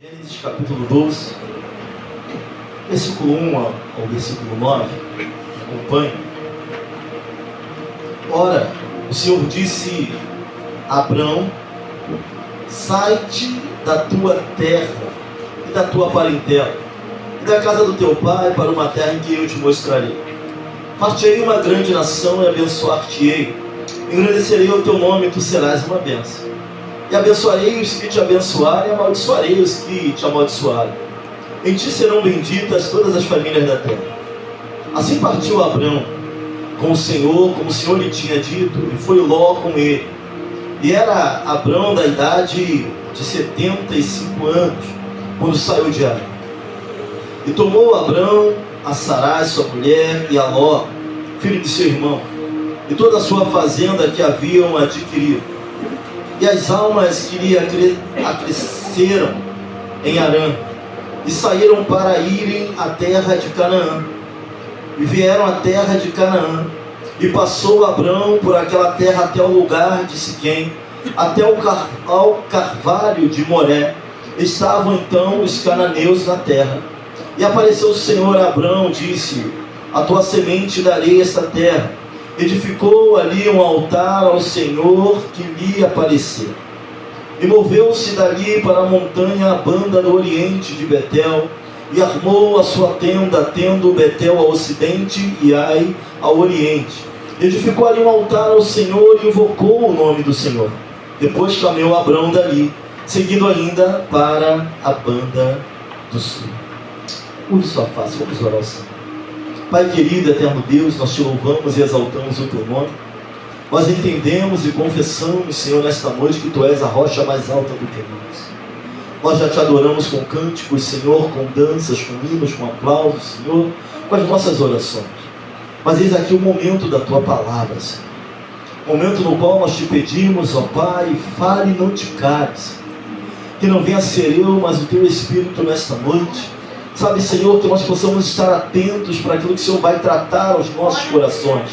Gênesis capítulo 12, versículo 1 ao versículo 9, acompanhe. Ora, o Senhor disse a Abrão: sai-te da tua terra e da tua parentela, e da casa do teu pai, para uma terra em que eu te mostrarei. Far-te-ei uma grande nação e abençoar-te-ei, engrandecerei o teu nome e tu serás uma bênção. E abençoarei os que te abençoarem, e amaldiçoarei os que te amaldiçoarem. Em ti serão benditas todas as famílias da terra. Assim partiu Abrão com o Senhor, como o Senhor lhe tinha dito, e foi Ló com ele. E era Abrão da idade de 75 anos, quando saiu de Arã. E tomou Abrão a Sarai, sua mulher, e a Ló, filho de seu irmão, e toda a sua fazenda que haviam adquirido. E as almas que lhe acresceram em Arã, e saíram para irem à terra de Canaã. E vieram à terra de Canaã, e passou Abrão por aquela terra até o lugar de Siquém, até ao carvalho de Moré. Estavam então os cananeus na terra. E apareceu o Senhor a Abrão, disse: a tua semente darei esta terra. Edificou ali um altar ao Senhor que lhe apareceu. E moveu-se dali para a montanha, a banda no oriente de Betel, e armou a sua tenda, tendo Betel ao ocidente e Ai ao oriente. Edificou ali um altar ao Senhor e invocou o nome do Senhor. Depois caminhou Abrão dali, seguindo ainda para a banda do sul. Curve sua face, vamos orar ao Senhor. Pai querido, eterno Deus, nós te louvamos e exaltamos o teu nome. Nós entendemos e confessamos, Senhor, nesta noite, que tu és a rocha mais alta do que nós. Nós já te adoramos com cânticos, Senhor, com danças, com hinos, com aplausos, Senhor, com as nossas orações. Mas eis aqui o momento da tua palavra, Senhor. Momento no qual nós te pedimos, ó Pai, fale e não te cales. Que não venha ser eu, mas o teu Espírito nesta noite. Sabe, Senhor, que nós possamos estar atentos para aquilo que o Senhor vai tratar aos nossos corações.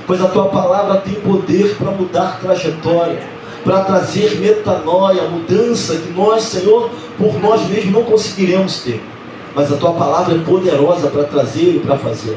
Pois a tua palavra tem poder para mudar trajetória, para trazer metanoia, mudança que nós, Senhor, por nós mesmos não conseguiremos ter. Mas a tua palavra é poderosa para trazer e para fazer,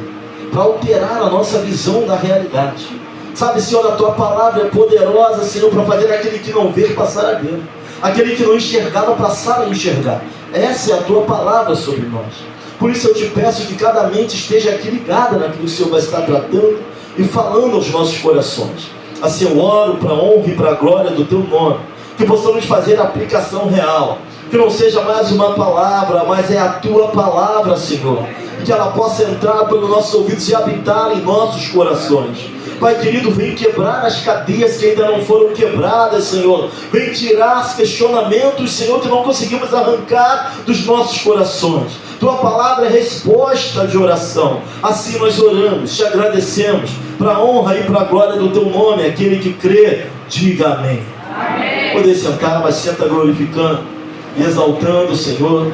para alterar a nossa visão da realidade. Sabe, Senhor, a tua palavra é poderosa, Senhor, para fazer aquele que não vê passar a ver, aquele que não enxergava passar a enxergar. Essa é a tua palavra sobre nós. Por isso eu te peço que cada mente esteja aqui ligada naquilo que o Senhor vai estar tratando e falando aos nossos corações. Assim eu oro para a honra e para a glória do teu nome, que possamos fazer a aplicação real, que não seja mais uma palavra, mas é a tua palavra, Senhor, e que ela possa entrar pelos nossos ouvidos e habitar em nossos corações. Pai querido, vem quebrar as cadeias que ainda não foram quebradas, Senhor. Vem tirar os questionamentos, Senhor, que não conseguimos arrancar dos nossos corações. Tua palavra é resposta de oração. Assim nós oramos, te agradecemos, para a honra e para a glória do teu nome. Aquele que crê, diga amém. Amém. Poder sentar, mas senta glorificando e exaltando o Senhor.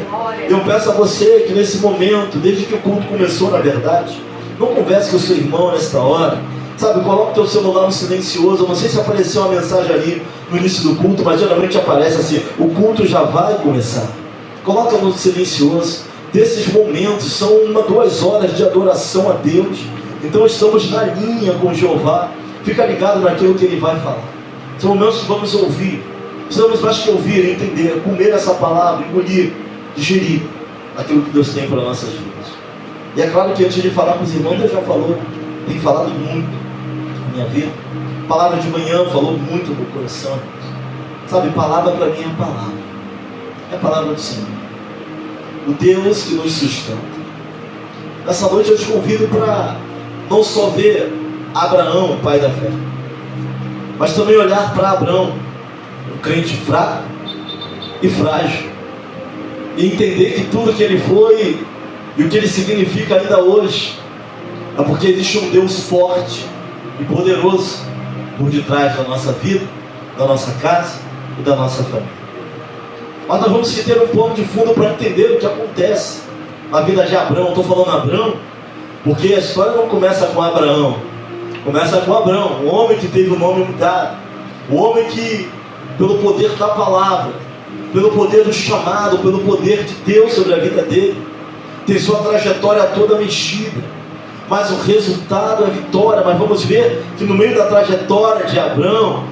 Eu peço a você que nesse momento, desde que o culto começou, na verdade, não converse com o seu irmão nesta hora. Sabe, coloca o teu celular no silencioso. Eu não sei se apareceu uma mensagem ali no início do culto, mas geralmente aparece assim: o culto já vai começar. Coloca no silencioso. Desses momentos são 1-2 horas de adoração a Deus. Então estamos na linha com Jeová. Fica ligado naquilo que Ele vai falar. São momentos que vamos ouvir. Precisamos mais que ouvir, entender, comer essa palavra, engolir, digerir aquilo que Deus tem para nossas vidas. E é claro que antes de falar com os irmãos, Deus já falou, tem falado muito minha vida. Palavra de manhã falou muito no meu coração. Sabe, palavra para mim é palavra. É a palavra do Senhor, o Deus que nos sustenta. Nessa noite eu te convido para não só ver Abraão, o pai da fé, mas também olhar para Abrão, um crente fraco e frágil, e entender que tudo que ele foi e o que ele significa ainda hoje é porque existe um Deus forte e poderoso por detrás da nossa vida, da nossa casa e da nossa família. Mas nós vamos ter um plano de fundo para entender o que acontece na vida de Abrão. Estou falando Abrão porque a história não começa com Abraão, começa com Abrão, um homem que teve o nome mudado, um homem que, pelo poder da palavra, pelo poder do chamado, pelo poder de Deus sobre a vida dele, tem sua trajetória toda mexida, mas o resultado é vitória. Mas vamos ver que no meio da trajetória de Abraão,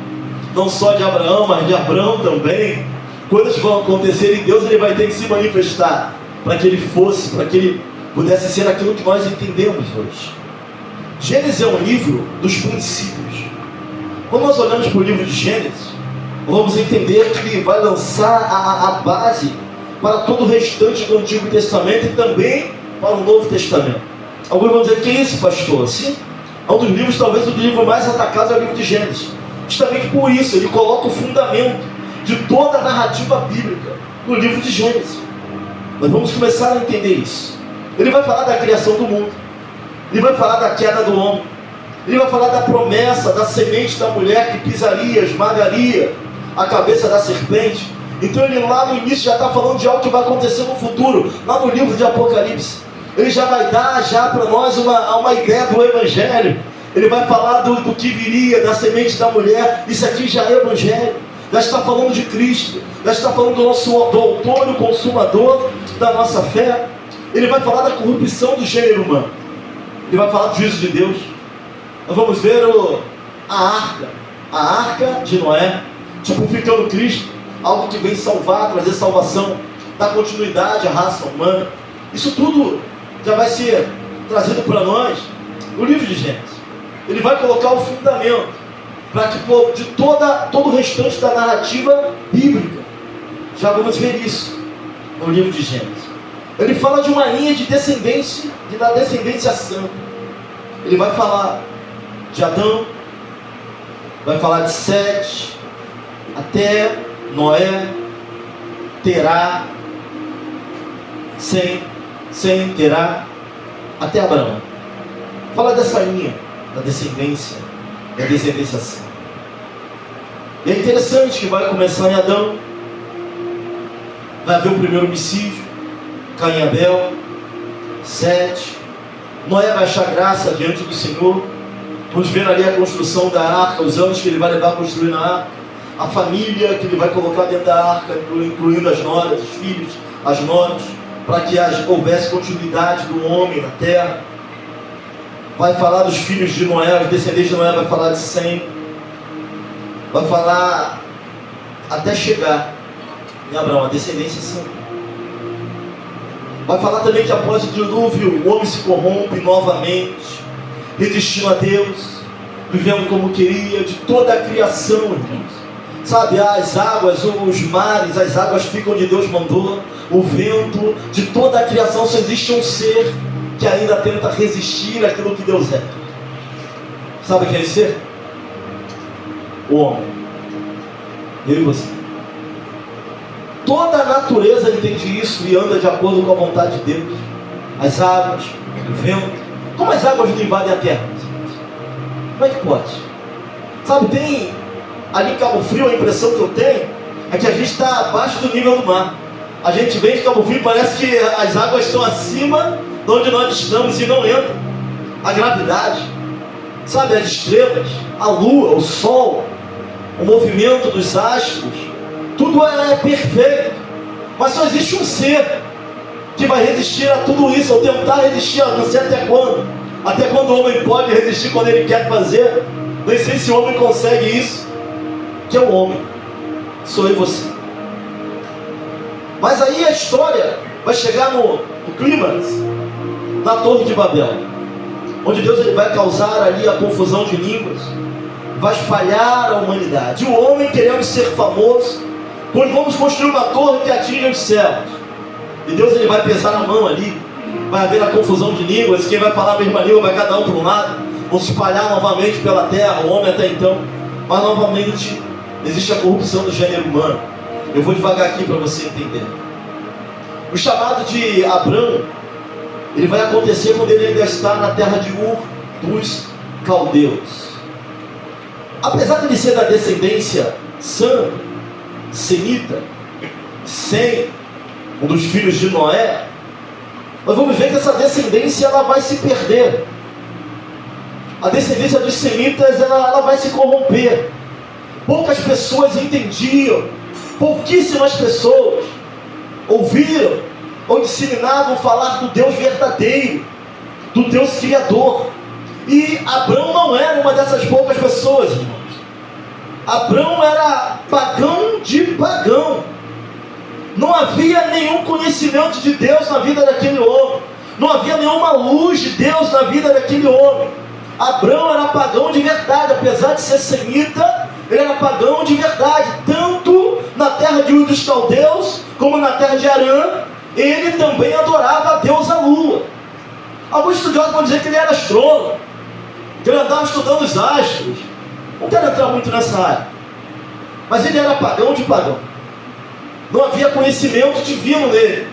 não só de Abraão, mas de Abrão também, coisas vão acontecer e Deus ele vai ter que se manifestar para que ele fosse, para que ele pudesse ser aquilo que nós entendemos hoje. Gênesis é um livro dos princípios. Quando nós olhamos para o livro de Gênesis, vamos entender que ele vai lançar a base para todo o restante do Antigo Testamento e também para o Novo Testamento. Alguns vão dizer, que é isso, pastor? Sim, é um dos livros, talvez o livro mais atacado é o livro de Gênesis. Justamente por isso, ele coloca o fundamento de toda a narrativa bíblica no livro de Gênesis. Nós vamos começar a entender isso. Ele vai falar da criação do mundo, ele vai falar da queda do homem, ele vai falar da promessa da semente da mulher que pisaria, esmagaria a cabeça da serpente. Então ele lá no início já está falando de algo que vai acontecer no futuro, lá no livro de Apocalipse. Ele já vai dar já para nós uma ideia do Evangelho. Ele vai falar do que viria, da semente da mulher. Isso aqui já é Evangelho, já está falando de Cristo, já está falando do autor e o consumador da nossa fé. Ele vai falar da corrupção do gênero humano, ele vai falar do juízo de Deus. Nós vamos ver a arca de Noé, tipificando Cristo, algo que vem salvar, trazer salvação, dar continuidade à raça humana. Isso tudo já vai ser trazido para nós no livro de Gênesis. Ele vai colocar o fundamento para que de todo o restante da narrativa bíblica. Já vamos ver isso no livro de Gênesis. Ele fala de uma linha de descendência, da descendência santa. Ele vai falar de Adão, vai falar de Sete, até Noé, Terá, Sem, Terá, até Abraão. Fala dessa linha da descendência santa. E é interessante que vai começar em Adão, vai haver o primeiro homicídio, Caim e Abel, Sete, Noé vai achar graça diante do Senhor. Vamos ver ali a construção da arca, os anos que ele vai levar a construir na arca, a família que ele vai colocar dentro da arca, incluindo as noras, os filhos, as noras, para que houvesse continuidade do homem na terra. Vai falar dos filhos de Noé, os descendentes de Noé, vai falar de Sem, vai falar até chegar em Abraão, a descendência santa. Vai falar também que após o dilúvio o homem se corrompe novamente, resistindo a Deus, vivendo como queria, de toda a criação, irmãos. Sabe, as águas, os mares, as águas ficam onde Deus mandou, o vento, de toda a criação só existe um ser que ainda tenta resistir àquilo que Deus é. Sabe quem é esse ser? O homem. Eu e você. Toda a natureza entende isso e anda de acordo com a vontade de Deus. As águas, o vento. Como as águas não invadem a terra? Como é que pode? Sabe, tem ali em Cabo Frio, a impressão que eu tenho é que a gente está abaixo do nível do mar. A gente vem de Cabo Frio e parece que as águas estão acima de onde nós estamos e não entra. A gravidade, sabe, as estrelas, a lua, o sol, o movimento dos astros, tudo é perfeito. Mas só existe um ser que vai resistir a tudo isso, ou tentar resistir, não sei até quando. Até quando o homem pode resistir quando ele quer fazer. Nem sei se o homem consegue isso. Que é o homem. Sou eu e você. Mas aí a história vai chegar no clímax, na Torre de Babel, onde Deus ele vai causar ali a confusão de línguas, vai espalhar a humanidade. E o homem querendo ser famoso, pois vamos construir uma torre que atinja os céus. E Deus ele vai pesar a mão ali, vai haver a confusão de línguas, quem vai falar a mesma língua vai cada um para um lado, vão se espalhar novamente pela terra, o homem até então. Mas novamente existe a corrupção do gênero humano. Eu vou devagar aqui para você entender. O chamado de Abrão, ele vai acontecer quando ele ainda está na terra de Ur dos Caldeus. Apesar de ele ser da descendência santa, semita, Sem, um dos filhos de Noé, nós vamos ver que essa descendência ela vai se perder. A descendência dos semitas ela vai se corromper. Poucas pessoas entendiam Pouquíssimas pessoas ouviram ou disseminavam falar do Deus verdadeiro, do Deus criador. E Abrão não era uma dessas poucas pessoas, irmãos. Abrão era pagão de pagão. Não havia nenhum conhecimento de Deus na vida daquele homem. Não havia nenhuma luz de Deus na vida daquele homem. Abrão era pagão de verdade. Apesar de ser semita, ele era pagão de verdade. Tanto na terra de Ur dos Caldeus, como na terra de Harã, ele também adorava a deusa Lua. Alguns estudiosos vão dizer que ele era astrônomo, que ele andava estudando os astros. Não quero entrar muito nessa área, mas ele era pagão de pagão. Não havia conhecimento divino nele.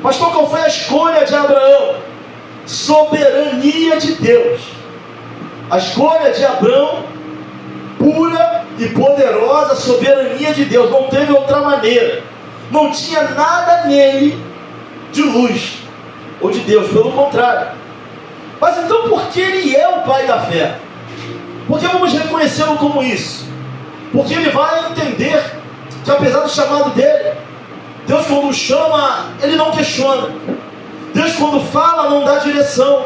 Pastor, qual foi a escolha de Abraão? Soberania de Deus. A escolha de Abrão, pura e poderosa soberania de Deus. Não teve outra maneira. Não tinha nada nele de luz ou de Deus, pelo contrário. Mas então por que ele é o pai da fé? Por que vamos reconhecê-lo como isso? Porque ele vai entender que apesar do chamado dele, Deus quando o chama, ele não questiona. Deus quando fala, não dá direção.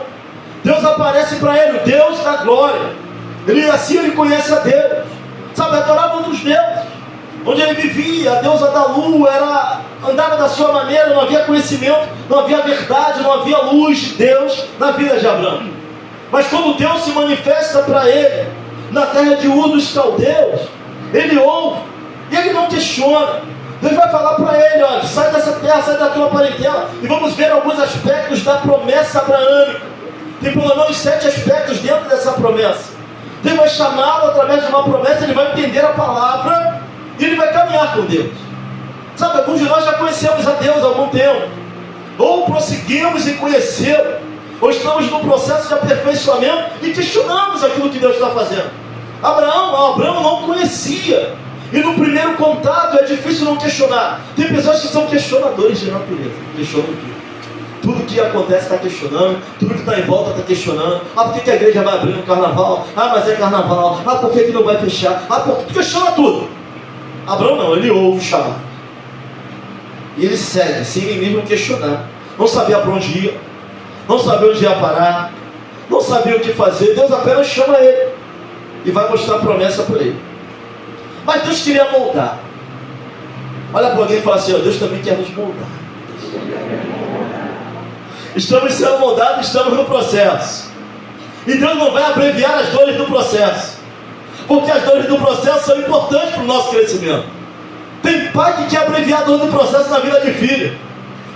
Deus aparece para ele, o Deus da glória. Assim ele conhece a Deus. Sabe, adorava um dos deuses. Onde ele vivia, a deusa da lua, andava da sua maneira, não havia conhecimento, não havia verdade, não havia luz de Deus na vida de Abrão. Mas quando Deus se manifesta para ele, na terra de Ur dos Caldeus, ele ouve, e ele não questiona. Deus vai falar para ele, olha, sai dessa terra, sai da tua parentela, e vamos ver alguns aspectos da promessa abraâmica. Tem pelo menos 7 aspectos dentro dessa promessa. Deus vai chamá-lo através de uma promessa, ele vai entender a palavra, e ele vai caminhar com Deus. Sabe, alguns de nós já conhecemos a Deus há algum tempo, ou prosseguimos em conhecê-lo, ou estamos no processo de aperfeiçoamento e questionamos aquilo que Deus está fazendo. Abraão não conhecia, e no primeiro contato é difícil não questionar. Tem pessoas que são questionadores de natureza, questionam tudo. Tudo que acontece está questionando, tudo que está em volta está questionando. Por que a igreja vai abrir no carnaval? Mas é carnaval. Por que não vai fechar? Tu questiona tudo. Abraão não, ele ouve o chamado. E ele segue, sem ele mesmo questionar. Não sabia para onde ia, não sabia onde ia parar, não sabia o que fazer. Deus apenas chama ele e vai mostrar a promessa para ele. Mas Deus queria moldar. Olha para alguém e fala assim, Deus também quer nos moldar. Estamos sendo moldados, estamos no processo. E Deus não vai abreviar as dores do processo, porque as dores do processo são importantes para o nosso crescimento. Tem pai que quer abreviar a dor do processo na vida de filho.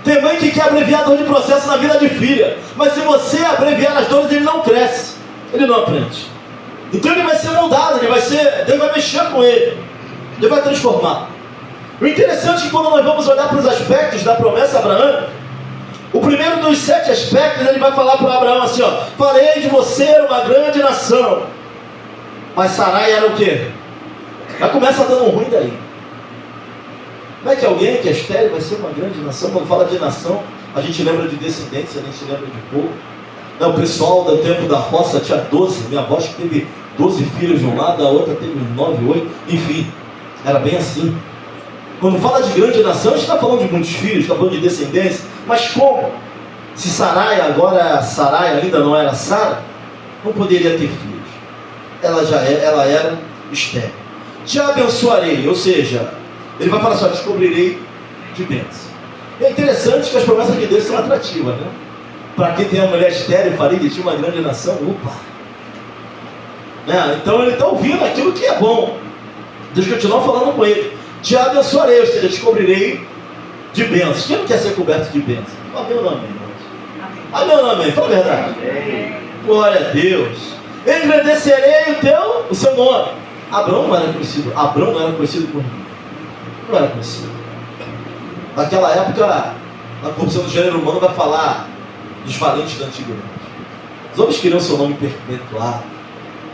Tem mãe que quer abreviar a dor de processo na vida de filha. Mas se você abreviar as dores, ele não cresce, ele não aprende. Então ele vai ser moldado, Deus vai mexer com ele, Deus vai transformar. O interessante é que quando nós vamos olhar para os aspectos da promessa abraâmica, o primeiro dos 7 aspectos, ele vai falar para Abraão assim, farei de você uma grande nação. Mas Sarai era o quê? Já começa dando ruim daí. Como é que alguém que é estéril vai ser uma grande nação? Quando fala de nação, a gente lembra de descendência, a gente lembra de povo. O pessoal do tempo da roça tinha 12, minha avó teve 12 filhos de um lado, a outra teve 9, 8, enfim, era bem assim. Quando fala de grande nação, a gente está falando de muitos filhos, está falando de descendência, mas como? Se Sarai, agora Sarai ainda não era Sara, não poderia ter filhos. Ela era estéril. Te abençoarei, ou seja, ele vai falar assim, descobrirei de bênção. É interessante que as promessas de Deus são atrativas, né? Para quem tem uma mulher estéril, farei de ti uma grande nação, então ele está ouvindo aquilo que é bom. Deus continua falando com ele. Te abençoarei, ou seja, descobrirei de bênçãos. Quem não quer ser coberto de bênçãos? Amém ou não amém, irmãos? Amém ou não amém? Fala a verdade. Amém. Glória a Deus. Engrandecerei o seu nome. Abraão não era conhecido por ninguém. Não era conhecido. Naquela época, a corrupção do gênero humano vai falar dos valentes da antiguidade. Os homens queriam seu nome perpetuado.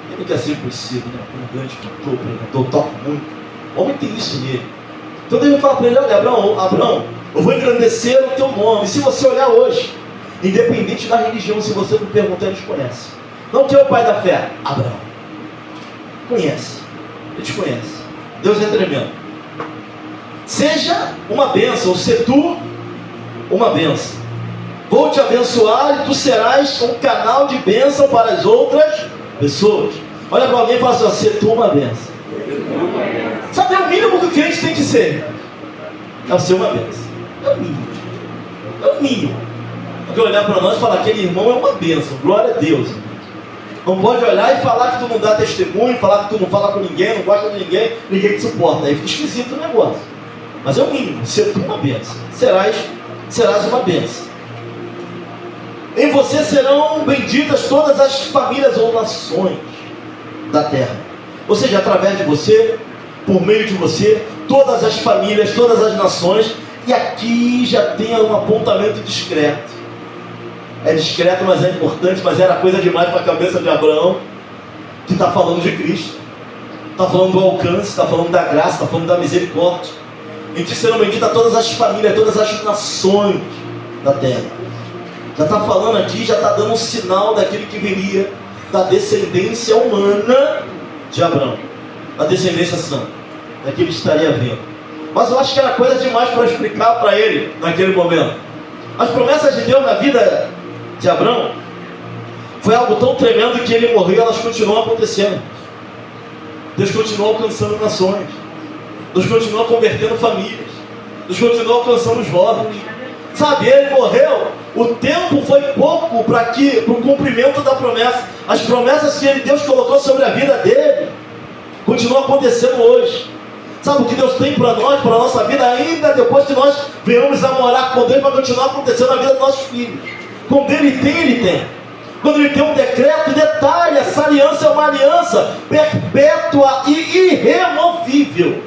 Ele não quer ser conhecido, né? Como um grande cantor, pregador, toca muito. O homem tem isso nele. Então Deus vai falar para ele, olha, Abraão, eu vou engrandecer o teu nome. E se você olhar hoje, independente da religião, se você não perguntar, eles conhecem. Não que é o pai da fé, Abraão. Conhece. Eles conhecem. Deus é tremendo. Seja uma bênção, ou ser tu uma bênção. Vou te abençoar e tu serás um canal de bênção para as outras pessoas. Olha para alguém e fala assim, ó, ser tu uma bênção. Sabe, é o mínimo que o crente tem que ser. É ser uma bênção. É o mínimo. É o mínimo. Porque olhar para nós e falar, aquele irmão é uma bênção, glória a Deus. Não pode olhar e falar que tu não dá testemunho, falar que tu não fala com ninguém, não gosta de ninguém, ninguém te suporta. Aí fica esquisito o negócio. Mas é o mínimo, ser tu uma bênção. Serás uma bênção. Em você serão benditas todas as famílias ou nações da terra. Ou seja, através de você, por meio de você, todas as famílias, todas as nações. E aqui já tem um apontamento discreto. É discreto, mas é importante, mas era coisa demais para a cabeça de Abraão, que está falando de Cristo. Está falando do alcance, está falando da graça, está falando da misericórdia. Em ti serão benditas todas as famílias, todas as nações da terra. Já está falando aqui, já está dando um sinal daquele que viria, da descendência humana de Abraão, da descendência santa, daquele que estaria vendo. Mas eu acho que era coisa demais para explicar para ele naquele momento. As promessas de Deus na vida de Abraão foi algo tão tremendo que ele morreu e elas continuam acontecendo. Deus continua alcançando nações, Deus continua convertendo famílias, Deus continua alcançando jovens. Sabe, ele morreu, o tempo foi pouco para o cumprimento da promessa. As promessas que Deus colocou sobre a vida dele continuam acontecendo hoje. Sabe o que Deus tem para nós, para a nossa vida, ainda depois que nós venhamos a morar com Deus, vai continuar acontecendo na vida dos nossos filhos. Quando Ele tem. Quando Ele tem um decreto, detalhe, essa aliança é uma aliança perpétua e irremovível.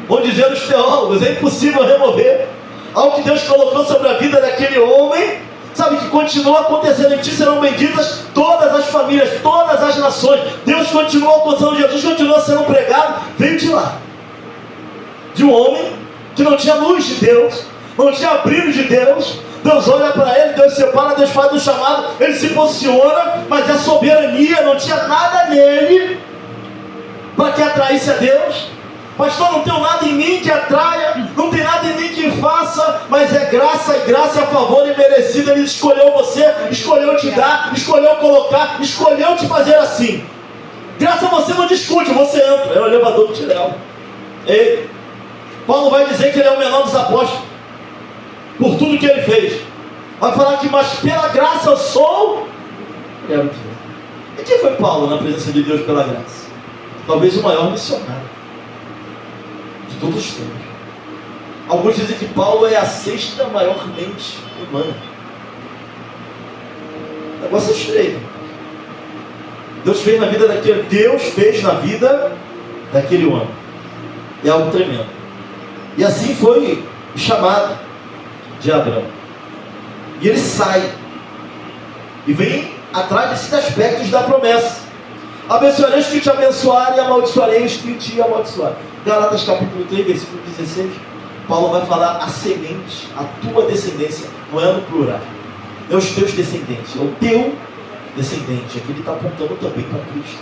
Vão dizer os teólogos, é impossível remover. Algo que Deus colocou sobre a vida daquele homem, sabe, que continua acontecendo. Em ti serão benditas todas as famílias, todas as nações. Deus continua alcançando, Jesus continua sendo pregado. Veio de lá, de um homem que não tinha luz de Deus, não tinha brilho de Deus. Deus olha para ele, Deus separa, Deus faz o chamado, ele se posiciona, mas é soberania, não tinha nada nele para que atraísse a Deus. Pastor, não tem nada em mim que atraia, não tem nada em mim que faça, mas é graça, e graça a favor e merecida. Ele escolheu você, escolheu te dar, escolheu colocar, escolheu te fazer assim. Graça você não discute, você entra, é o elevador que te leva. Ei, Paulo vai dizer que ele é o menor dos apóstolos, por tudo que ele fez. Vai falar que, mas pela graça eu sou. E quem foi Paulo na presença de Deus pela graça? Talvez o maior missionário de todos os tempos. Alguns dizem que Paulo é a sexta maior mente humana. O negócio é estreito. Deus fez na vida daquele homem. É algo tremendo. E assim foi o chamado de Abraão. E ele sai e vem atrás desses aspectos da promessa. Abençoarei os que te abençoarem e amaldiçoarei os que te amaldiçoarem. Gálatas capítulo 3, versículo 16. Paulo vai falar a semente, a tua descendência, não é no plural, é os teus descendentes, é o teu descendente. Aqui ele está apontando também para Cristo.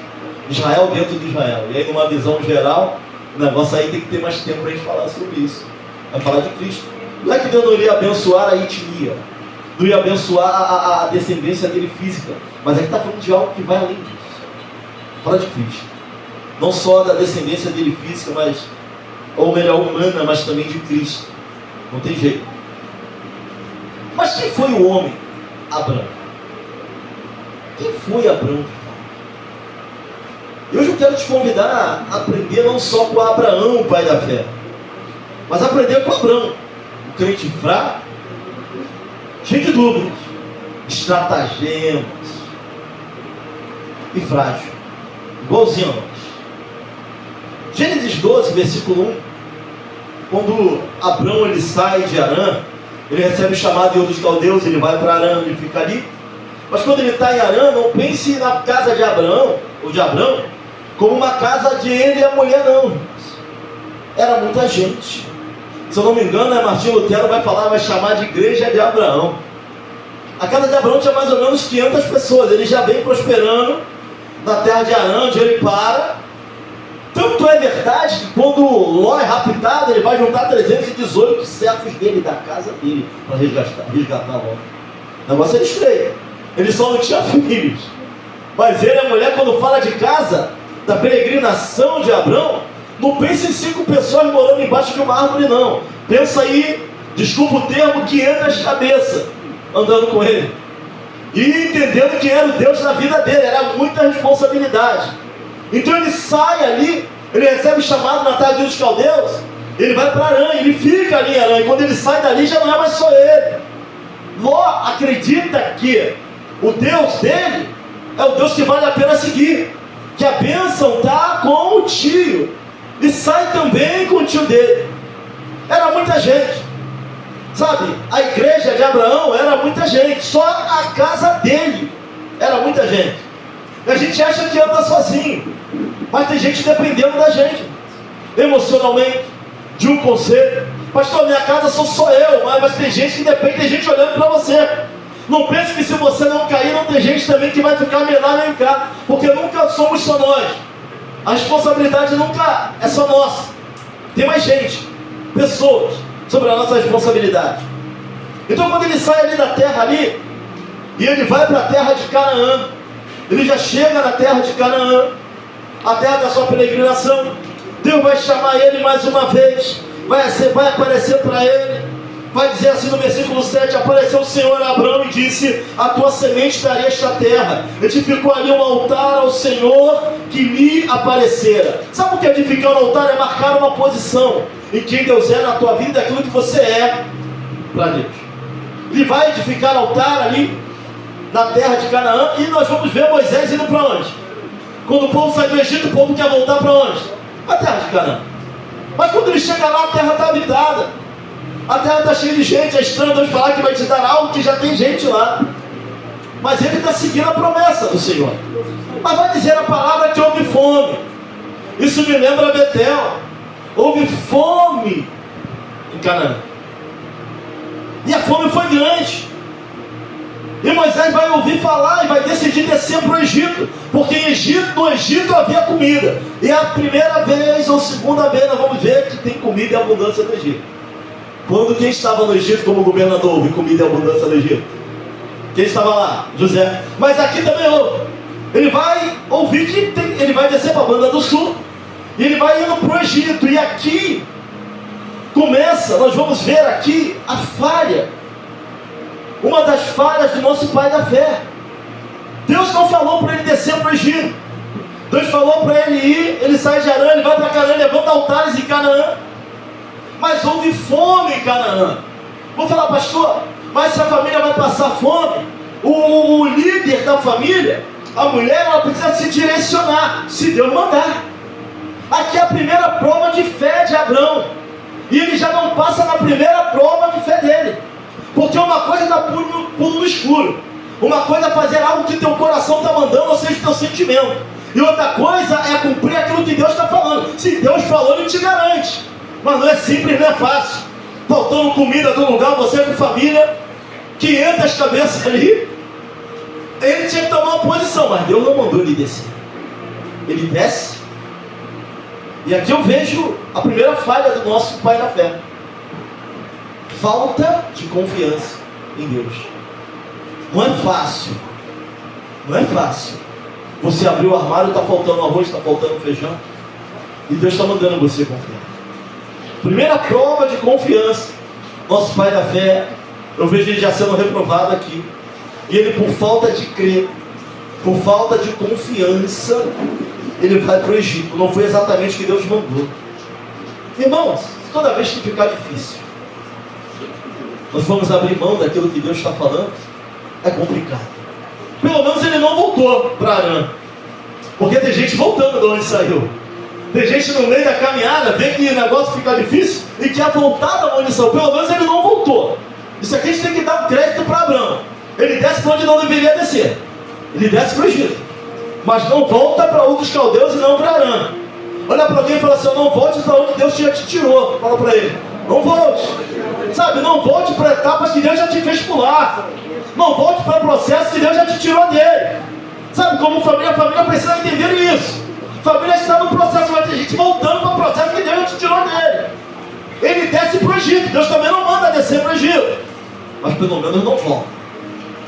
Israel dentro de Israel. E aí, numa visão geral, o negócio aí tem que ter mais tempo para a gente falar sobre isso. Vai falar de Cristo. Não é que Deus não iria abençoar a etnia, não ia abençoar a descendência dele física, mas aqui está falando de algo que vai além disso. Fala de Cristo. Não só da descendência dele física, mas, ou melhor, humana, mas também de Cristo. Não tem jeito. Mas quem foi o homem? Abraão. Quem foi Abraão? E hoje eu quero te convidar a aprender não só com Abraão, o pai da fé, mas aprender com Abraão, o crente fraco, cheio de dúvidas, estratagemas e frágil, igualzinho a nós. Gênesis 12, versículo 1, quando Abraão ele sai de Harã, ele recebe o chamado de Ur dos Caldeus, ele vai para Harã, ele fica ali. Mas quando ele está em Harã, não pense na casa de Abraão, ou de Abraão, como uma casa de ele e a mulher, não. Era muita gente. Se eu não me engano, Martinho Lutero vai chamar de igreja de Abraão. A casa de Abraão tinha mais ou menos 500 pessoas. Ele já vem prosperando na terra de Harã, onde ele para. Tanto é verdade que quando Ló é raptado, ele vai juntar 318 servos dele, da casa dele, para resgatar Ló. O negócio é estreito. Ele só não tinha filhos. Mas ele e a mulher, quando fala de casa, da peregrinação de Abrão, não pensa em 5 pessoas morando embaixo de uma árvore, não. Pensa aí, desculpa o termo, 500 cabeças andando com ele. E entendendo que era o Deus da vida dele, era muita responsabilidade. Então ele sai ali, ele recebe o chamado na terra dos caldeus, ele vai para Harã, ele fica ali em Harã, e quando ele sai dali já não é mais só ele. Ló acredita que o Deus dele é o Deus que vale a pena seguir, que a bênção está com o tio, e sai também com o tio dele. Era muita gente, sabe? A igreja de Abraão era muita gente, só a casa dele era muita gente. E a gente acha que anda sozinho, mas tem gente dependendo da gente, emocionalmente, de um conselho. Pastor, minha casa sou eu, mas tem gente que depende, tem gente olhando para você. Não pense que se você não cair, não tem gente também que vai ficar melhor nem cá, porque nunca somos só nós. A responsabilidade nunca é só nossa. Tem mais gente, pessoas, sobre a nossa responsabilidade. Então quando ele sai ali da terra ali, e ele vai para a terra de Canaã, ele já chega na terra de Canaã, a terra da sua peregrinação. Deus vai chamar ele mais uma vez, vai aparecer para ele, vai dizer assim no versículo 7, apareceu o Senhor a Abrão e disse, a tua semente daria esta terra. Edificou ali um altar ao Senhor que lhe aparecera. Sabe o que edificar um altar? É marcar uma posição em quem Deus é na tua vida, aquilo que você é para Deus. Ele vai edificar altar ali na terra de Canaã, e nós vamos ver Moisés indo para onde? Quando o povo sai do Egito, o povo quer voltar para onde? Para a terra de Canaã. Mas quando ele chega lá, a terra está habitada, a terra está cheia de gente. É estranho Deus falar que vai te dar algo que já tem gente lá, mas ele está seguindo a promessa do Senhor. Mas vai dizer a palavra que houve fome. Isso me lembra Betel. Houve fome em Canaã, e a fome foi grande. E Moisés vai ouvir falar e vai decidir descer para o Egito, porque no Egito havia comida. E é a primeira vez ou segunda vez nós vamos ver que tem comida e abundância no Egito. Quando quem estava no Egito como governador houve comida e abundância no Egito? Quem estava lá? José. Mas aqui também houve. Ele vai ouvir que ele vai descer para a banda do sul, e ele vai indo para o Egito. E aqui começa, nós vamos ver aqui a falha, uma das falhas do nosso pai da fé. Deus não falou para ele descer para o Egito. Deus falou para ele ir, ele sai de Harã, ele vai para Canaã, levanta altares em Canaã. Mas houve fome em Canaã. Vou falar, pastor, mas se a família vai passar fome, o líder da família, a mulher, ela precisa se direcionar, se Deus mandar. Aqui é a primeira prova de fé de Abrão, e ele já não passa na primeira prova de fé dele. Porque uma coisa é dar pulo no escuro, uma coisa é fazer algo que teu coração está mandando, ou seja, teu sentimento, e outra coisa é cumprir aquilo que Deus está falando. Se Deus falou, Ele te garante, mas não é simples, não é fácil. Faltando comida do lugar, você com família, 500 cabeças ali, ele tinha que tomar uma posição, mas Deus não mandou ele descer. Ele desce, e aqui eu vejo a primeira falha do nosso pai da fé: falta de confiança em Deus. Não é fácil, não é fácil. Você abriu o armário, está faltando arroz, está faltando feijão, e Deus está mandando você confiar. Primeira prova de confiança, nosso pai da fé, eu vejo ele já sendo reprovado aqui. E ele, por falta de crer, por falta de confiança, ele vai para o Egito. Não foi exatamente o que Deus mandou. Irmãos, toda vez que ficar difícil, nós vamos abrir mão daquilo que Deus está falando, é complicado. Pelo menos ele não voltou para Harã, porque tem gente voltando de onde saiu. Tem gente no meio da caminhada, vê que o negócio fica difícil e quer voltar da onde saiu. Pelo menos ele não voltou. Isso aqui a gente tem que dar um crédito para Abraão. Ele desce para onde não deveria descer. Ele desce para o Egito, mas não volta para outros caldeus e não para Harã. Olha para alguém e fala assim: não volte para onde Deus já te tirou. Fala para ele: não volte. Sabe, não volte para etapas que Deus já te fez pular. Não volte para processos que Deus já te tirou dele. Sabe, como família, a família precisa entender isso. Família está no processo, mas tem gente voltando para o processo que Deus te tirou dele. Ele desce para o Egito, Deus também não manda descer para o Egito, mas pelo menos não volta,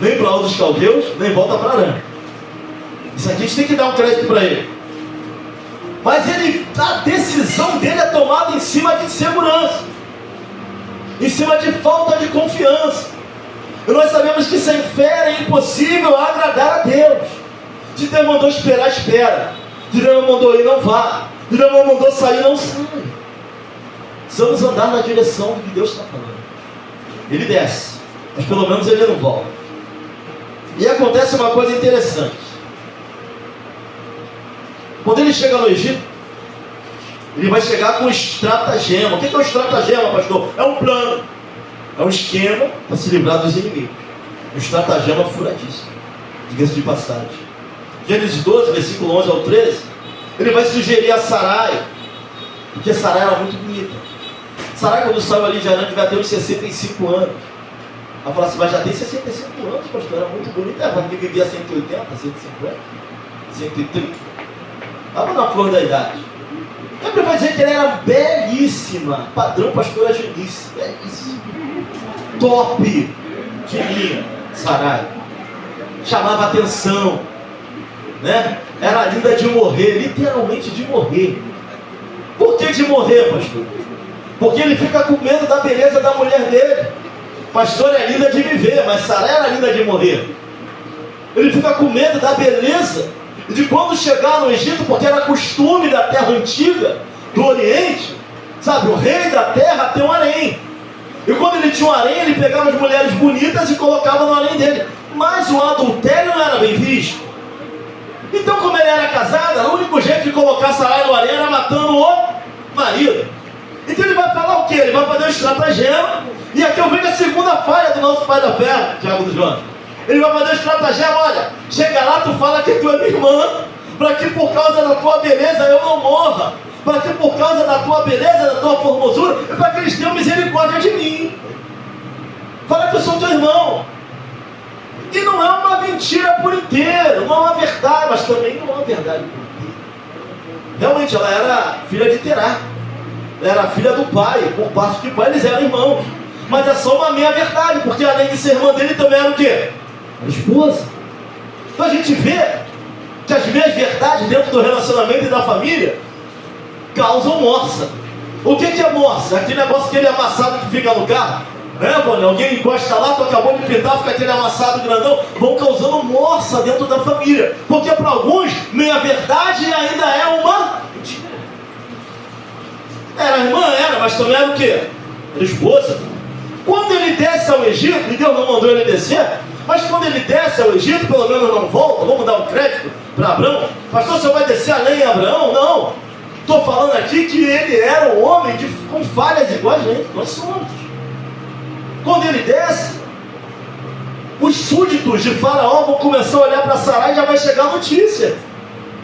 nem para Ur dos Caldeus, nem volta para Arã. Isso aqui a gente tem que dar um crédito para ele. Mas a decisão dele é tomada em cima de insegurança, em cima de falta de confiança. E nós sabemos que sem fé é impossível agradar a Deus. Se Deus mandou esperar, espera. Se Deus mandou ir, não vá. Se Deus mandou sair, não sai. Precisamos andar na direção do que Deus está falando. Ele desce, mas pelo menos ele não volta. E acontece uma coisa interessante. Quando ele chega no Egito, ele vai chegar com um estratagema. O que é um estratagema, pastor? É um plano, é um esquema para se livrar dos inimigos. Um estratagema furadíssimo, diga-se de passagem. Gênesis 12, versículo 11 ao 13, ele vai sugerir a Sarai, porque Sarai era muito bonita. Sarai, quando saiu ali de Arã, devia ter uns 65 anos. Ela fala assim, mas já tem 65 anos, pastor, era muito bonita. Ela vivia 180, 150, 130. Estava na flor da idade. Lembra, vai dizer que ela era belíssima, padrão pastora Janice, belíssima, top de linha, Sarai. Chamava atenção, né? Era linda de morrer, literalmente de morrer. Por que de morrer, pastor? Porque ele fica com medo da beleza da mulher dele. Pastor é linda de viver, mas Sarai era linda de morrer. Ele fica com medo da beleza de quando chegar no Egito, porque era costume da terra antiga, do Oriente, sabe, o rei da terra tem um harém. E quando ele tinha um harém, ele pegava as mulheres bonitas e colocava no harém dele. Mas o adultério não era bem visto. Então, como ele era casada, o único jeito de colocar Sarai no harém era matando o marido. Então ele vai falar o quê? Ele vai fazer um estratagema. E aqui eu vejo a segunda falha do nosso pai da fé, Tiago do João. Ele vai fazer um estratagema, olha, chega lá, tu fala que tu é minha irmã, para que por causa da tua beleza eu não morra, para que por causa da tua beleza, da tua formosura, para que eles tenham misericórdia de mim. Fala que eu sou teu irmão. E não é uma mentira por inteiro, não é uma verdade, mas também não é uma verdade por inteiro. Realmente ela era filha de Terá, ela era filha do pai, por parte de pai eles eram irmãos. Mas é só uma meia verdade, porque além de ser irmã dele também era o quê? A esposa. Então a gente vê que as meias verdades dentro do relacionamento e da família causam morsa. O que é morsa? Aquele negócio, aquele amassado que fica no carro, né, Bonnie? Alguém encosta lá, tu acabou de pintar, fica aquele amassado grandão, vão causando morsa dentro da família. Porque para alguns, meia verdade ainda é uma mentira. Era irmã, era, mas também era o quê? Era esposa. Quando ele desce ao Egito, e Deus não mandou ele descer, mas quando ele desce ao Egito, pelo menos não volta. Vamos dar um crédito para Abraão. Pastor, você vai descer além de Abraão? Não. Estou falando aqui que ele era um homem com falhas igual a gente. Nós somos. Quando ele desce, os súditos de Faraó vão começar a olhar para Sarai e já vai chegar a notícia.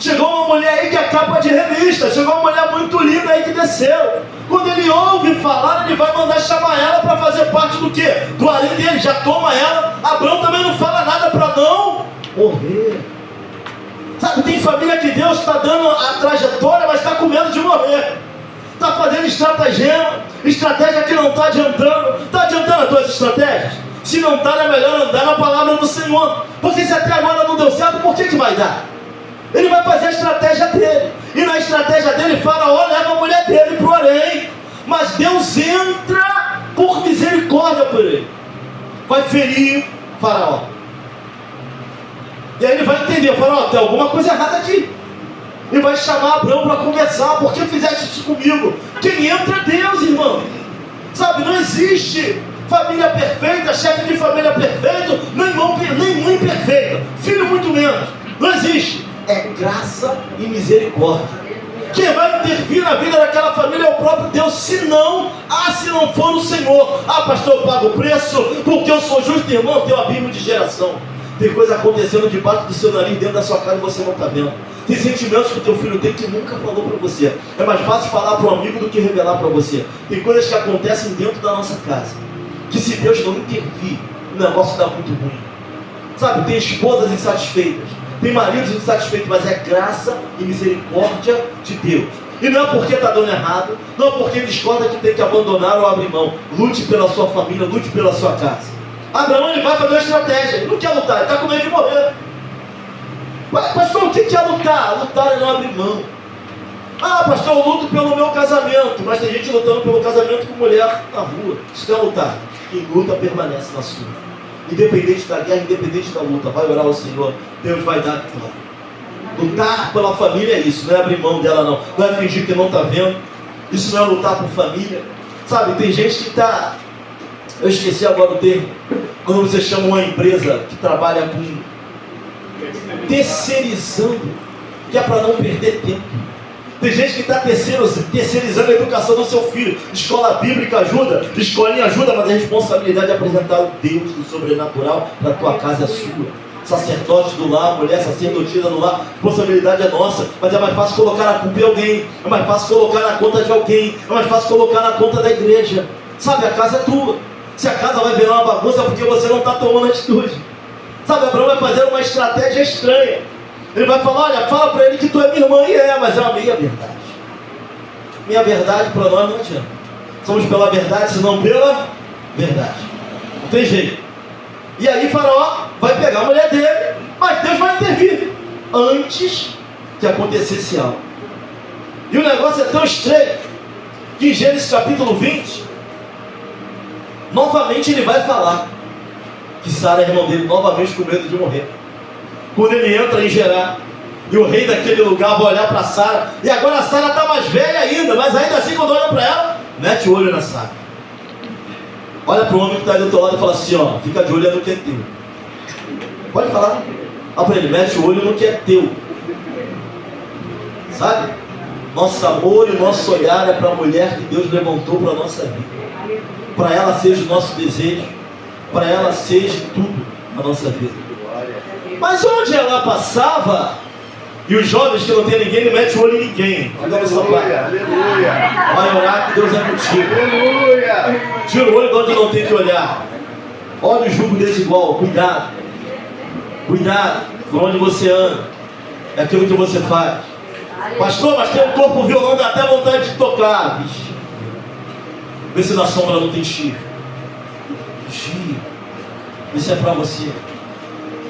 Chegou uma mulher aí que é capa de revista. Chegou uma mulher muito linda aí que desceu. Quando ele ouve falar, ele vai mandar chamar ela para fazer parte do quê? Do harém dele. Já toma ela. Abraão também não fala nada para não morrer. Sabe, tem família que Deus está dando a trajetória, mas está com medo de morrer. Está fazendo estratagema, estratégia que não está adiantando. Está adiantando as tuas estratégias? Se não está, é melhor andar na palavra do Senhor. Porque se até agora não deu certo, por que vai dar? Ele vai fazer a estratégia dele. E na estratégia dele, Faraó leva a mulher dele para o harém. Mas Deus entra por misericórdia por ele. Vai ferir Faraó. E aí ele vai entender, Faraó, tem alguma coisa errada aqui. E vai chamar Abraão para conversar. Por que fizeste isso comigo? Quem entra é Deus, irmão. Sabe, não existe família perfeita, chefe de família perfeito, nem mãe perfeita, filho muito menos. Não existe. É graça e misericórdia. Quem vai intervir na vida daquela família é o próprio Deus. Se não for o Senhor. Ah, pastor, eu pago o preço porque eu sou justo. Irmão, tem um abismo de geração. Tem coisa acontecendo debaixo do seu nariz, dentro da sua casa, e você não está vendo. Tem sentimentos que o teu filho tem que nunca falou para você. É mais fácil falar para um amigo do que revelar para você. Tem coisas que acontecem dentro da nossa casa, que se Deus não intervir, o negócio dá muito ruim. Sabe, tem esposas insatisfeitas, tem maridos insatisfeitos, mas é graça e misericórdia de Deus. E não é porque está dando errado, não é porque discorda que tem que abandonar ou abrir mão. Lute pela sua família, lute pela sua casa. Abraão, ele vai fazer uma estratégia, ele não quer lutar, ele está com medo de morrer. Pastor, o que é lutar? Lutar é não abrir mão. Ah, pastor, eu luto pelo meu casamento, mas tem gente lutando pelo casamento com mulher na rua. Isso não é lutar. Quem luta permanece na sua. Independente da guerra, independente da luta, vai orar ao Senhor, Deus vai dar a vitória. Lutar pela família é isso, não é abrir mão dela não. Não é fingir que não está vendo. Isso não é lutar por família. Sabe, tem gente que está... Eu esqueci agora o termo. Quando você chama uma empresa que trabalha com... terceirizando, que é para não perder tempo. Tem gente que está terceirizando a educação do seu filho. Escola bíblica ajuda, escolinha ajuda, mas a responsabilidade é apresentar o Deus do sobrenatural para a tua casa é sua. Sacerdote do lar, mulher sacerdotisa do lar, a responsabilidade é nossa, mas é mais fácil colocar a culpa em alguém, é mais fácil colocar na conta de alguém, é mais fácil colocar na conta da igreja. Sabe, a casa é tua. Se a casa vai virar uma bagunça é porque você não está tomando atitude. Sabe, Abraão vai fazer uma estratégia estranha. Ele vai falar, olha, fala para ele que tu é minha irmã, e mas é uma meia verdade. Minha verdade para nós não adianta. Somos pela verdade, senão pela verdade. Não tem jeito. E aí Faraó vai pegar a mulher dele, mas Deus vai intervir antes que acontecesse algo. E o negócio é tão estreito que em Gênesis capítulo 20, novamente ele vai falar que Sara é irmã dele, novamente com medo de morrer. Quando ele entra em Gerar, e o rei daquele lugar vai olhar para Sara, e agora a Sara está mais velha ainda, mas ainda assim quando olha para ela, mete o olho na Sara. Olha para o homem que está aí do teu lado e fala assim, ó, fica de olho no que é teu. Pode falar. Olha para ele, mete o olho no que é teu. Sabe? Nosso amor e o nosso olhar é para a mulher que Deus levantou para a nossa vida. Para ela seja o nosso desejo, para ela seja tudo a nossa vida. Mas onde ela passava, e os jovens que não tem ninguém, ele mete o olho em ninguém. Aleluia, aleluia. Vai orar que Deus é contigo. Aleluia. Tira o olho de onde não tem que olhar. Olha o julgo desigual, cuidado. Cuidado por onde você anda. É aquilo que você faz. Pastor, mas tem um corpo violão, dá até vontade de tocar. Vixe. Vê se na sombra não tem chifre. Vigia. Isso é para você.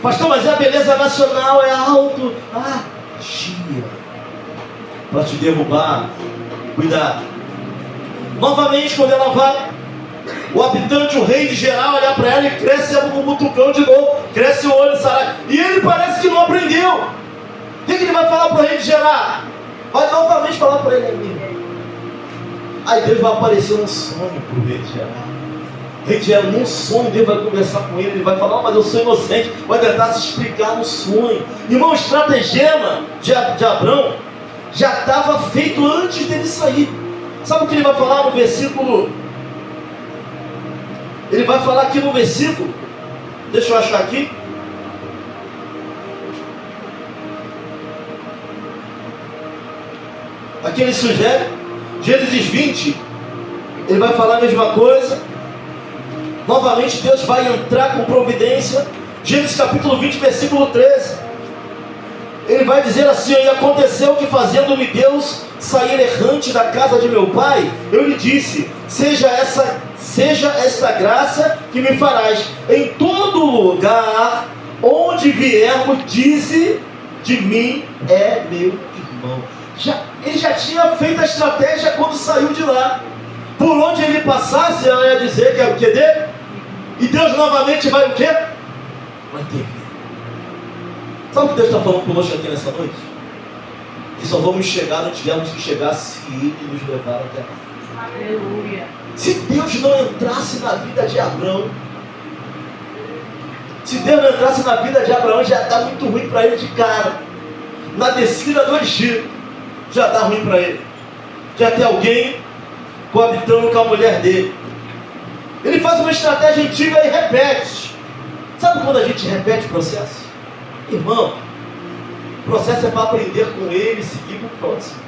Pastor, mas é a beleza nacional, é alto. Ah, vigia. Para te derrubar. Cuidado. Novamente, quando ela vai, o habitante, o rei de Gerar, olhar para ela e cresce o butucão de novo, cresce o olho de Sarai. E ele parece que não aprendeu. O que ele vai falar para o rei de Gerar? Vai novamente falar para ele, amigo. Aí Deus vai aparecer um sonho para o rei de Gerar. O rei de Gerar, num sonho, Deus vai conversar com ele, ele vai falar, mas eu sou inocente, vai tentar se explicar no sonho. Irmão, o estratagema de Abraão já estava feito antes dele sair. Sabe o que ele vai falar no versículo? Ele vai falar aqui no versículo. Deixa eu achar aqui. Aqui ele sugere, Gênesis 20, ele vai falar a mesma coisa. Novamente Deus vai entrar com providência. Gênesis capítulo 20, versículo 13. Ele vai dizer assim, e aconteceu que fazendo-me Deus sair errante da casa de meu pai, eu lhe disse, seja esta graça que me farás, em todo lugar onde viermos, dize de mim é meu irmão. Ele já tinha feito a estratégia quando saiu de lá. Por onde ele passasse, ela ia dizer que era o que dele. E Deus novamente vai o quê? Vai ter. Sabe o que Deus está falando conosco aqui nessa noite? Que só vamos chegar onde tivermos que chegar se Ele nos levar até lá. Aleluia. Se Deus não entrasse na vida de Abraão, se Deus não entrasse na vida de Abraão, já está muito ruim para ele de cara. Na descida do Egito, já está ruim para ele. Já tem alguém coabitando com a mulher dele. Ele faz uma estratégia antiga e repete. Sabe quando a gente repete o processo? Irmão, o processo é para aprender com ele e seguir o próximo.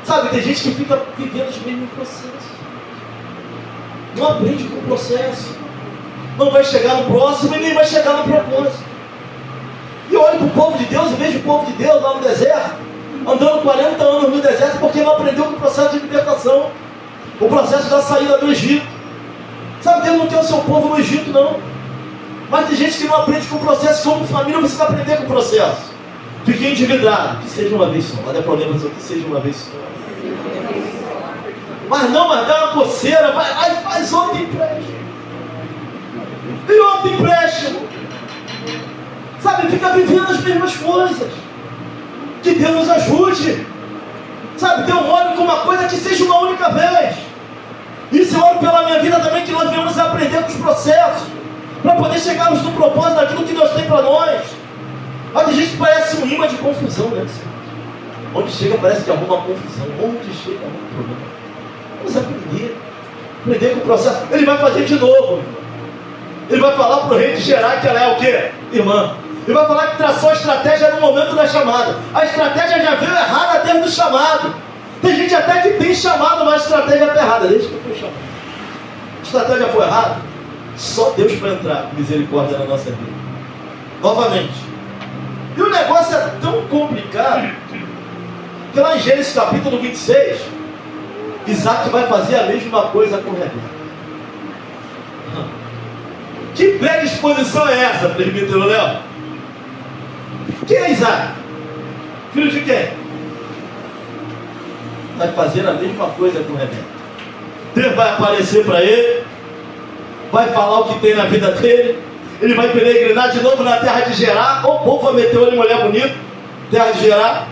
Sabe, tem gente que fica vivendo os mesmos processos. Não aprende com o processo. Não vai chegar no próximo e nem vai chegar no propósito. E eu olho para o povo de Deus e vejo o povo de Deus lá no deserto, andando 40 anos no deserto, porque não aprendeu com o processo de libertação, o processo da saída do Egito. Sabe, Deus não quer o seu povo no Egito, não. Mas tem gente que não aprende com o processo, como família precisa aprender com o processo. Fique endividado, que seja uma vez só. Não é problema só, que seja uma vez só. Mas não, mas dá uma coceira, vai lá e faz outro empréstimo. E outro empréstimo. Sabe, fica vivendo as mesmas coisas. Que Deus nos ajude. Sabe, Deus olha com uma coisa que seja uma única vez. Isso eu oro pela minha vida também, que nós venhamos a aprender com os processos, para poder chegarmos no propósito daquilo que Deus tem para nós. Mas a gente parece um imã de confusão, né? Onde chega parece que arruma confusão. Onde chega arruma problema. Vamos aprender com o processo. Ele vai fazer de novo, irmão. Ele vai falar para o rei de Gerar que ela é o quê? Irmã. Ele vai falar que traçou a estratégia no momento da chamada. A estratégia já veio errada dentro do chamado. Tem gente até que tem chamado, mas a estratégia está errada. Desde que foi chamado. A estratégia foi errada. Só Deus para entrar com misericórdia na nossa vida. Novamente. E o negócio é tão complicado que lá em Gênesis capítulo 26, Isaac vai fazer a mesma coisa com Rebeca. Que predisposição é essa, presbítero Léo? Quem é Isaac? Filho de quem? Vai fazer a mesma coisa com Rebeca. Deus vai aparecer para ele, vai falar o que tem na vida dele, ele vai peregrinar de novo na terra de Gerar. O povo vai meter olho em mulher bonita, terra de Gerar.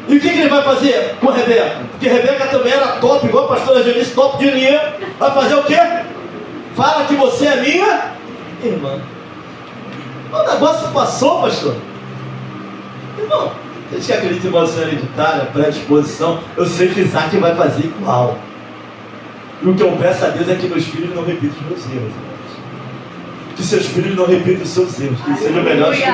E o que ele vai fazer com Rebeca? Porque Rebeca também era top, igual a pastora Janice, top de linha. Vai fazer o quê? Fala que você é minha irmã. O negócio passou, pastor. Irmão, vocês que acreditam em maldição hereditária, predisposição, eu sei que Isaac vai fazer igual. E o que eu peço a Deus é que meus filhos não repitam os meus erros. Que seus filhos não repitam os seus erros, que sejam melhores que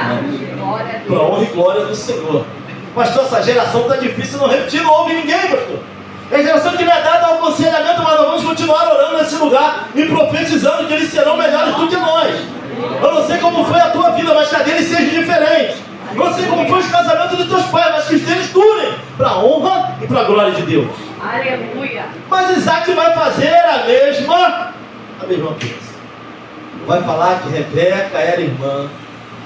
nós. Para a honra e glória do Senhor. Pastor, essa geração está difícil, não repetir, não ouve ninguém, pastor. É a geração que não é dada ao aconselhamento, mas nós vamos continuar orando nesse lugar e profetizando que eles serão melhores do que nós. Eu não sei como foi a tua vida, mas que a deles seja diferente. Eu não sei como foi os casamentos dos teus pais, mas que os deles durem para a honra e para a glória de Deus. Aleluia. Mas Isaac vai fazer a mesma coisa. Vai falar que Rebeca era irmã.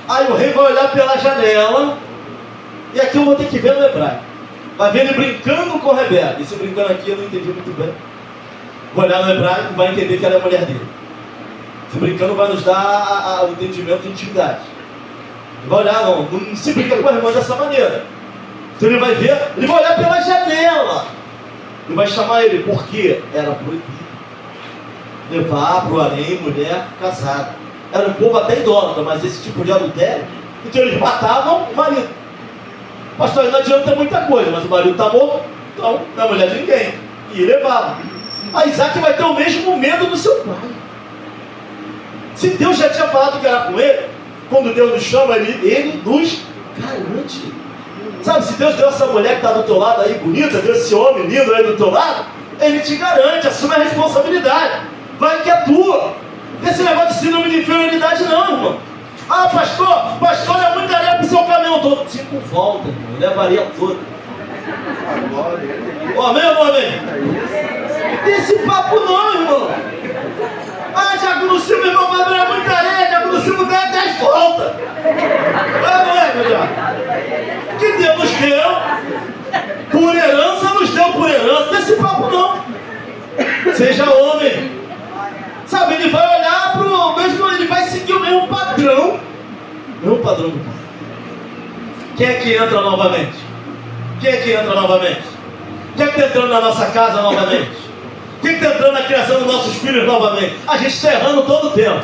Aí o rei vai olhar pela janela, e aqui eu vou ter que ver no hebraico. Vai ver ele brincando com Rebeca. Esse brincando aqui eu não entendi muito bem. Vou olhar no hebraico e vai entender que ela é a mulher dele. Esse brincando vai nos dar o entendimento de intimidade. Ele vai olhar, não se brinca com a irmã dessa maneira. Então ele vai ver, ele vai olhar pela janela. E vai chamar ele, porque era proibido levar para o harém mulher casada. Era um povo até idólatra, mas esse tipo de adultério. Então eles matavam o marido. Pastor, não adianta muita coisa, mas o marido está morto, então não é mulher de ninguém. E levava. A Isaac vai ter o mesmo medo do seu pai. Se Deus já tinha falado que era com ele, quando Deus nos chama, ele nos garante. Sabe, se Deus deu essa mulher que está do teu lado aí, bonita, deu esse homem lindo aí do teu lado, ele te garante, assume a responsabilidade. Vai que é tua. Esse negócio de síndrome de inferioridade não, irmão. Ah, pastor é muita areia para o seu caminhão todo. 5 voltas, irmão, levaria toda. Amém ou não amém? Esse papo não, irmão. Ah, Diago no Silva, irmão, vai virar muita areia, Diago no Silva ganha 10 voltas. Não é, meu Diago? Que Deus nos deu por herança, nos deu por herança. Esse papo não. Seja homem. Sabe, ele vai olhar para o mesmo, ele vai seguir o mesmo padrão. O mesmo padrão do pai. Quem é que entra novamente? Quem é que entra novamente? Quem é que está entrando na nossa casa novamente? Quem está entrando na criação dos nossos filhos novamente? A gente está errando todo o tempo.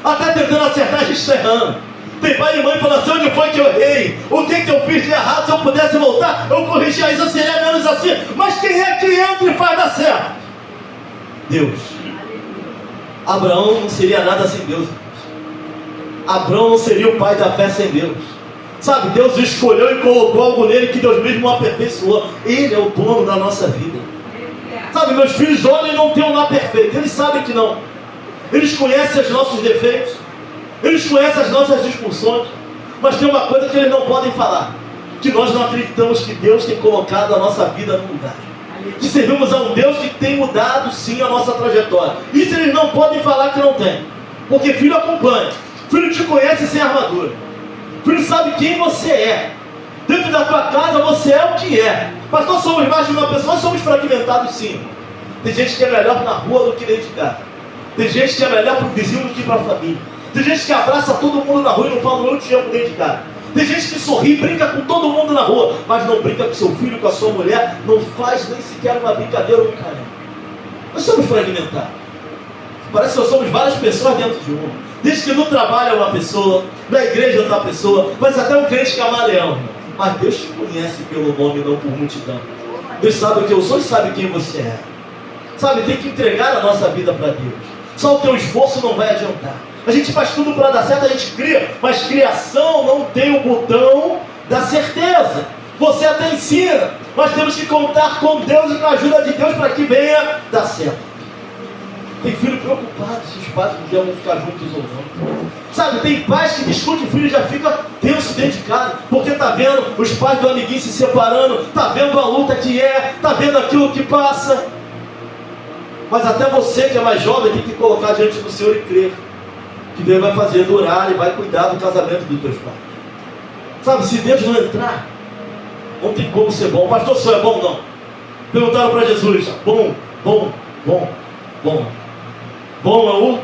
Até tentando acertar, a gente está errando. Tem pai e mãe falando assim, onde foi que eu errei? O que eu fiz de errado? Se eu pudesse voltar, eu corrigia isso, eu seria menos assim. Mas quem é que entra e faz dar certo? Deus. Abraão não seria nada sem Deus. Abraão não seria o pai da fé sem Deus. Sabe, Deus escolheu e colocou algo nele que Deus mesmo aperfeiçoou. Ele é o dono da nossa vida. Sabe, meus filhos olham e não tem um lar perfeito. Eles sabem que não. Eles conhecem os nossos defeitos. Eles conhecem as nossas discussões. Mas tem uma coisa que eles não podem falar, que nós não acreditamos que Deus tem colocado a nossa vida no lugar. Que servimos a um Deus que tem mudado sim a nossa trajetória. Isso eles não podem falar que não tem. Porque filho acompanha. Filho te conhece sem armadura. Filho sabe quem você é. Dentro da tua casa você é o que é. Mas nós somos mais de uma pessoa, nós somos fragmentados sim. Tem gente que é melhor na rua do que dentro de casa. Tem gente que é melhor para o vizinho do que para a família. Tem gente que abraça todo mundo na rua e não fala eu te amo dentro de casa. Tem gente que sorri, brinca com todo mundo na rua, mas não brinca com seu filho, com a sua mulher, não faz nem sequer uma brincadeira ou um carinho. Nós somos fragmentados. Parece que nós somos várias pessoas dentro de uma. Diz que no trabalho é uma pessoa, na igreja é outra pessoa, mas até um crente camaleão. Mas Deus te conhece pelo nome, não por multidão. Deus sabe o que eu sou e sabe quem você é. Sabe, tem que entregar a nossa vida para Deus. Só o teu esforço não vai adiantar. A gente faz tudo para dar certo, a gente cria, mas criação não tem o botão da certeza. Você até ensina, mas temos que contar com Deus e com a ajuda de Deus para que venha dar certo. Tem filho preocupado se os pais um dia vão ficar juntos ou não. Sabe, tem pais que discutem, o filho já fica tenso dentro de casa, porque está vendo os pais do amiguinho se separando, está vendo a luta que é, está vendo aquilo que passa. Mas até você que é mais jovem tem que colocar diante do Senhor e crer que Deus vai fazer durar e vai cuidar do casamento dos teus pais. Sabe, se Deus não entrar, não tem como ser bom. Pastor, só é bom? Não. Perguntaram para Jesus, bom. Bom é o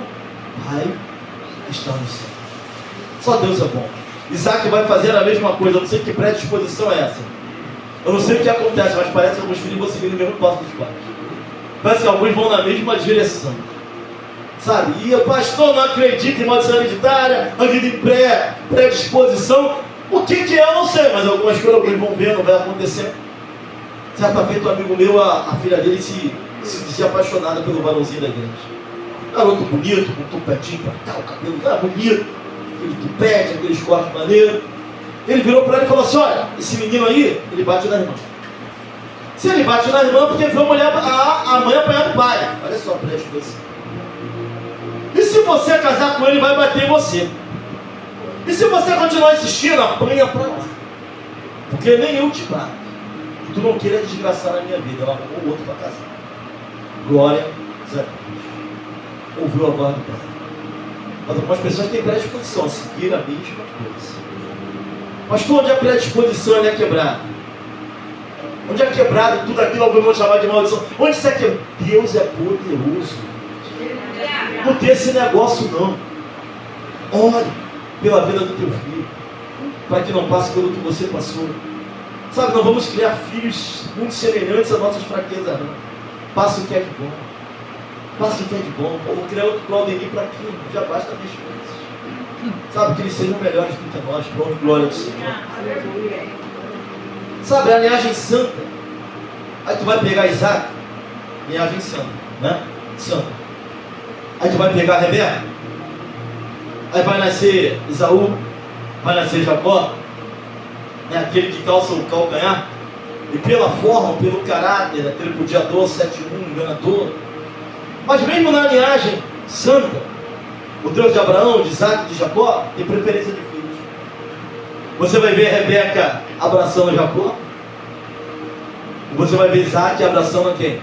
Pai que está no céu. Só Deus é bom. Isaac vai fazer a mesma coisa. Eu não sei que predisposição é essa. Eu não sei o que acontece, mas parece que alguns filhos vão seguir no mesmo passo dos pais. Parece que alguns vão na mesma direção. Sabe? E o pastor não acredita em maldição hereditária, acredita em predisposição. O que é, eu não sei, mas algumas coisas alguns vão ver, não vai acontecer. Certa feita, um amigo meu, a filha dele se dizia apaixonada pelo varãozinho da igreja. Garoto bonito, com tupetinho pra cá, o cabelo bonito, aquele tupete, aqueles cortes maneiros. Ele virou para ela e falou assim: olha, esse menino aí, ele bate na irmã. Se ele bate na irmã, porque viu a mãe apanhar do pai. Olha só, preste atenção. E se você casar com ele, vai bater em você. E se você continuar insistindo, apanha pra lá. Porque nem eu te bato. E tu não queira desgraçar na minha vida. Ela arrumou o outro para casar. Glória a Deus. Ouviu a voz do pai. Mas algumas pessoas têm predisposição a seguir a mesma coisa. Mas onde a predisposição é quebrada? Onde é quebrado tudo aquilo, alguns vão chamar de maldição. Onde isso é quebrado? Deus é poderoso. Não tem esse negócio não. Ore pela vida do teu filho, para que não passe pelo que você passou. Sabe, não vamos criar filhos muito semelhantes às nossas fraquezas não. Passa o que é de bom. Passa o que é de bom. Eu vou criar outro Claudemir para aquilo. Já basta as coisas. Sabe, que eles sejam melhores do que nós. Pronto, glória ao Senhor. Sabe, a linhagem santa. Aí tu vai pegar Isaac, linhagem santa, né? Santa. Aí tu vai pegar a Rebeca. Aí vai nascer Esaú, vai nascer Jacó, né? Aquele que calça o calcanhar. E pela forma, pelo caráter, aquele podiador, 7-1, enganador. Mas mesmo na linhagem santa, o Deus de Abraão, de Isaac, de Jacó, tem preferência de filhos. Você vai ver Rebeca abraçando Jacó. Você vai ver Isaac abraçando a quem?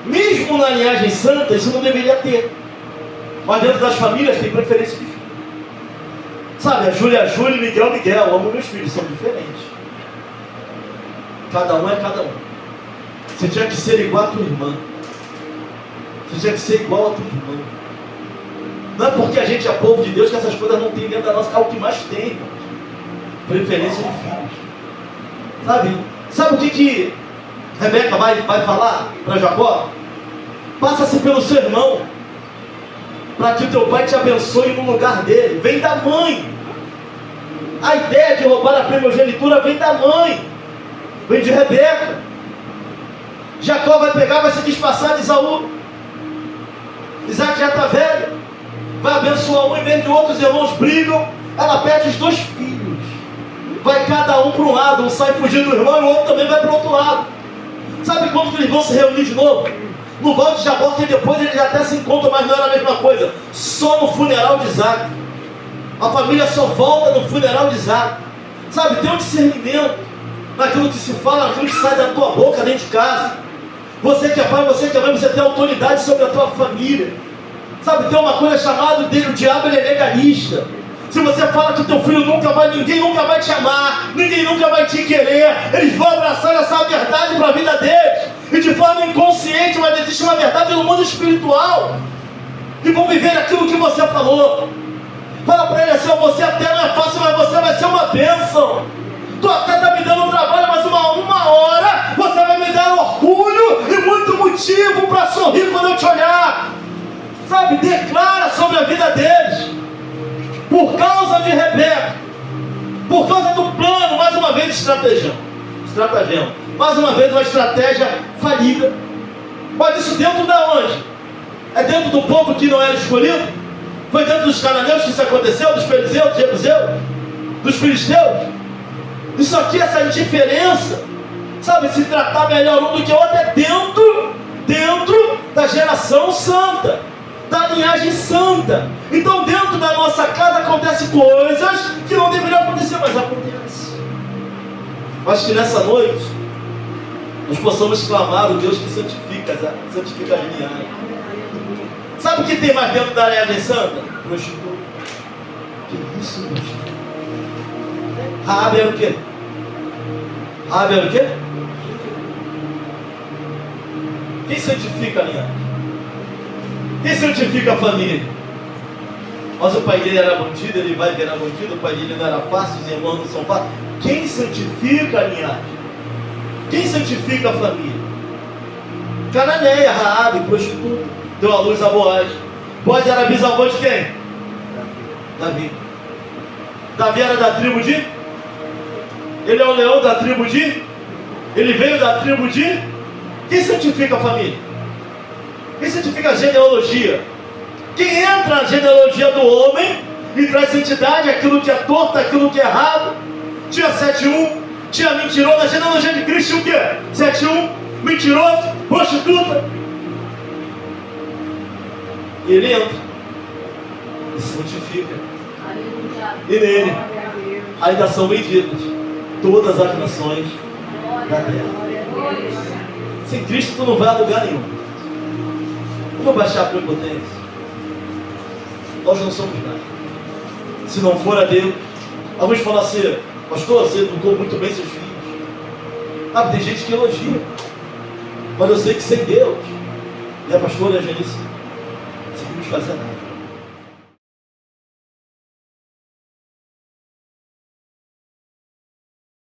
Mesmo na linhagem santa, isso não deveria ter. Mas dentro das famílias tem preferência de filho. Sabe, a Júlia, Miguel, Miguel. Eu amo meus filhos, são diferentes. Cada um é cada um. Você tinha que ser igual a tua irmã. Você tinha que ser igual a tua irmã. Não é porque a gente é povo de Deus que essas coisas não tem dentro da nossa. É o que mais tem, irmão. Preferência de filhos. Sabe o que Rebeca vai falar para Jacó? Passa-se pelo seu irmão, para que o teu pai te abençoe no lugar dele. Vem da mãe. A ideia de roubar a primogenitura vem da mãe, vem de Rebeca. Jacó vai pegar, vai se disfarçar de Esaú. Isaac já está velho, vai abençoar um em vez de outros irmãos brigam. Ela perde os 2 filhos. Vai cada um para um lado, um sai fugindo do irmão e o outro também vai para o outro lado. Sabe quando que eles vão se reunir de novo? No Val de Jabó, que depois eles até se encontram, mas não era a mesma coisa. Só no funeral de Isaac. A família só volta no funeral de Isaac. Sabe, tem um discernimento naquilo que se fala, naquilo que sai da tua boca dentro de casa. Você que é pai, você que é mãe, você tem autoridade sobre a tua família. Sabe, tem uma coisa chamada dele, o diabo, ele é legalista. Se você fala que o teu filho ninguém nunca vai te amar, ninguém nunca vai te querer, eles vão abraçar essa verdade para a vida deles. E de forma inconsciente, mas existe uma verdade no mundo espiritual. E vão viver aquilo que você falou. Fala para ele assim, você até não é fácil, mas você vai ser uma bênção. Tu até está me dando trabalho, mas uma hora você vai me dar orgulho e muito motivo para sorrir quando eu te olhar. Sabe, declara sobre a vida deles. Por causa de Rebeca, por causa do plano, mais uma vez estratagema, mais uma vez uma estratégia falida. Mas isso dentro da onde? É dentro do povo que não era escolhido? Foi dentro dos cananeus que isso aconteceu? Dos fariseus, dos jebuseus, dos filisteus? Isso aqui, essa indiferença, sabe, se tratar melhor um do que o outro, é dentro da geração santa, da linhagem santa. Então dentro da nossa casa acontecem coisas que não deveriam acontecer, mas acontecem. Acho que nessa noite nós possamos clamar o Deus que santifica a linhagem. Sabe o que tem mais dentro da linhagem santa? Prostituta. Que isso, prostituta? Raabe era o quê? Raabe era o quê? Quem santifica a linhagem? Quem santifica a família? Mas o pai dele era bandido, ele vai virar bandido, o pai dele não era fácil, os irmãos não são fáceis. Quem santifica a linhagem? Quem santifica a família? Cananeia, Raabe, prostituta, deu a luz a Boaz. Boaz era bisavô de quem? Davi. Davi era da tribo de? Ele é o leão da tribo de? Ele veio da tribo de? Quem santifica a família? Quem santifica a genealogia? Quem entra na genealogia do homem e traz santidade, aquilo que é torto, aquilo que é errado. Tinha 7-1, tinha mentiroso. Na genealogia de Cristo tinha o quê? 7-1, mentiroso, prostituta. E ele entra e santifica. E nele ainda são benditas todas as nações da terra. Sem Cristo tu não vai a lugar nenhum. Não baixar a prepotência. Nós não somos nada. Se não for a Deus. Alguns falam assim, pastor, você educou muito bem seus filhos. Ah, tem gente que elogia. Mas eu sei que sem Deus, e a pastora e a Janice, não conseguimos fazer nada.